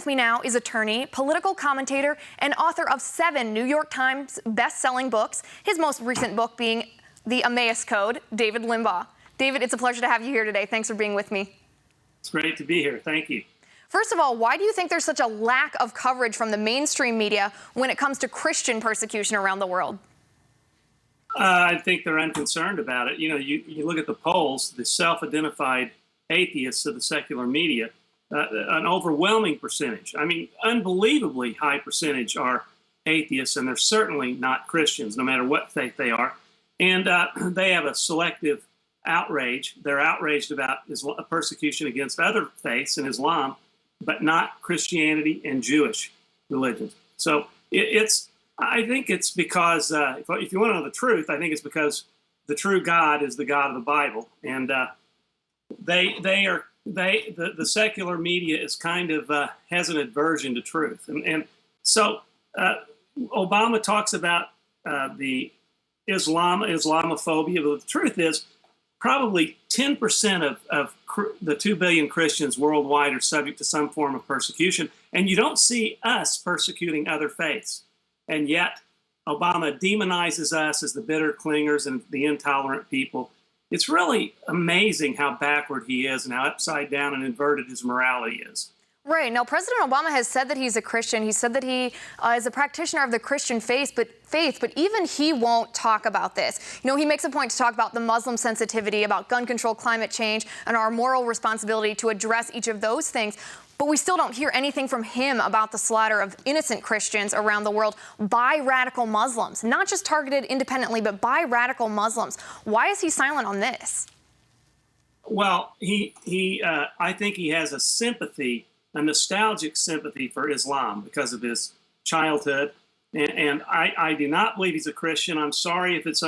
me now is attorney, political commentator, and author of 7 New York Times best-selling books, his most recent book being The Emmaus Code, David Limbaugh. David, it's a pleasure to have you here today. Thanks for being with me. It's great to be here. Thank you. First of all, why do you think there's such a lack of coverage from the mainstream media when it comes to Christian persecution around the world? I think they're unconcerned about it. You know, you look at the polls, the self-identified atheists of the secular media, an overwhelming percentage, I mean, unbelievably high percentage are atheists, and they're certainly not Christians, no matter what faith they are. And they have a selective outrage. They're outraged about persecution against other faiths in Islam, but not Christianity and Jewish religions. So I think it's because, if you want to know the truth, I think it's because the true God is the God of the Bible, and the secular media is kind of has an aversion to truth, and so Obama talks about the Islamophobia, but the truth is probably 10% of the 2 billion Christians worldwide are subject to some form of persecution, and you don't see us persecuting other faiths. And yet, Obama demonizes us as the bitter clingers and the intolerant people. It's really amazing how backward he is and how upside down and inverted his morality is. Right. Now, President Obama has said that he's a Christian. He said that he is a practitioner of the Christian faith, but even he won't talk about this. You know, he makes a point to talk about the Muslim sensitivity, about gun control, climate change, and our moral responsibility to address each of those things. But we still don't hear anything from him about the slaughter of innocent Christians around the world by radical Muslims, not just targeted independently, but by radical Muslims. Why is he silent on this? Well, I think he has a sympathy, a nostalgic sympathy for Islam because of his childhood. And I do not believe he's a Christian. I'm sorry if it's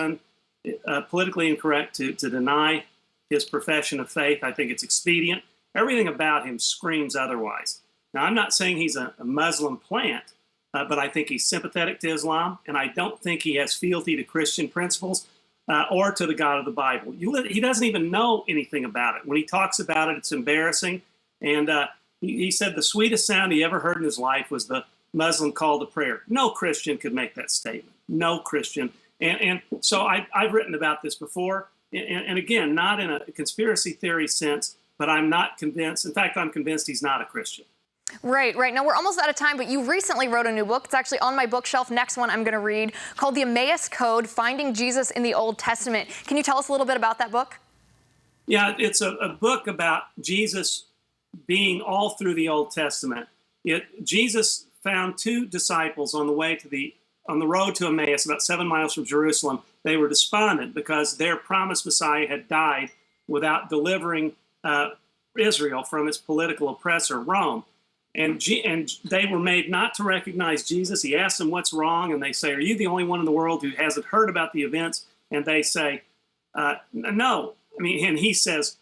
politically incorrect to deny his profession of faith. I think it's expedient. Everything about him screams otherwise. Now, I'm not saying he's a Muslim plant, but I think he's sympathetic to Islam, and I don't think he has fealty to Christian principles or to the God of the Bible. He doesn't even know anything about it. When he talks about it, it's embarrassing. And he said the sweetest sound he ever heard in his life was the Muslim call to prayer. No Christian could make that statement. No Christian. And so I've written about this before, and again, not in a conspiracy theory sense, but I'm not convinced. In fact, I'm convinced he's not a Christian. Right. Now, we're almost out of time, but you recently wrote a new book. It's actually on my bookshelf. Next one I'm going to read, called The Emmaus Code, Finding Jesus in the Old Testament. Can you tell us a little bit about that book? Yeah, it's a book about Jesus being all through the Old Testament. Jesus found 2 disciples on the road to Emmaus, about 7 miles from Jerusalem. They were despondent because their promised Messiah had died without delivering Israel from its political oppressor, Rome. And they were made not to recognize Jesus. He asked them what's wrong, and they say, "Are you the only one in the world who hasn't heard about the events?" And they say, "No." I mean, and he says,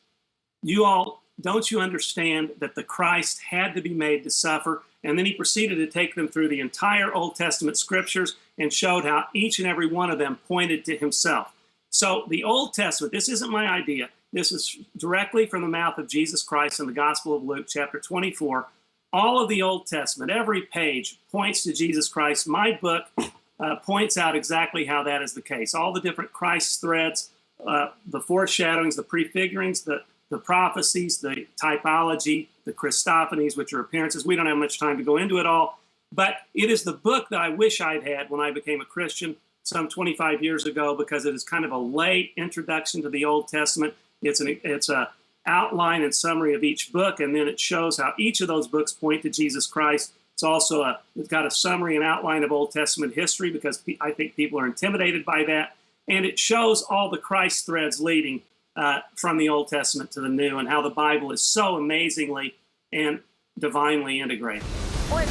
don't you understand that the Christ had to be made to suffer? And then he proceeded to take them through the entire Old Testament scriptures and showed how each and every one of them pointed to himself. So the Old Testament, this isn't my idea. This is directly from the mouth of Jesus Christ in the Gospel of Luke, chapter 24. All of the Old Testament, every page points to Jesus Christ. My book points out exactly how that is the case. All the different Christ threads, the foreshadowings, the prefigurings, the prophecies, the typology, the Christophanies, which are appearances. We don't have much time to go into it all, but it is the book that I wish I'd had when I became a Christian some 25 years ago, because it is kind of a late introduction to the Old Testament. It's a outline and summary of each book, and then it shows how each of those books point to Jesus Christ. It's also it's got a summary and outline of Old Testament history, because I think people are intimidated by that. And it shows all the Christ threads leading from the Old Testament to the New, and how the Bible is so amazingly and divinely integrated. Well,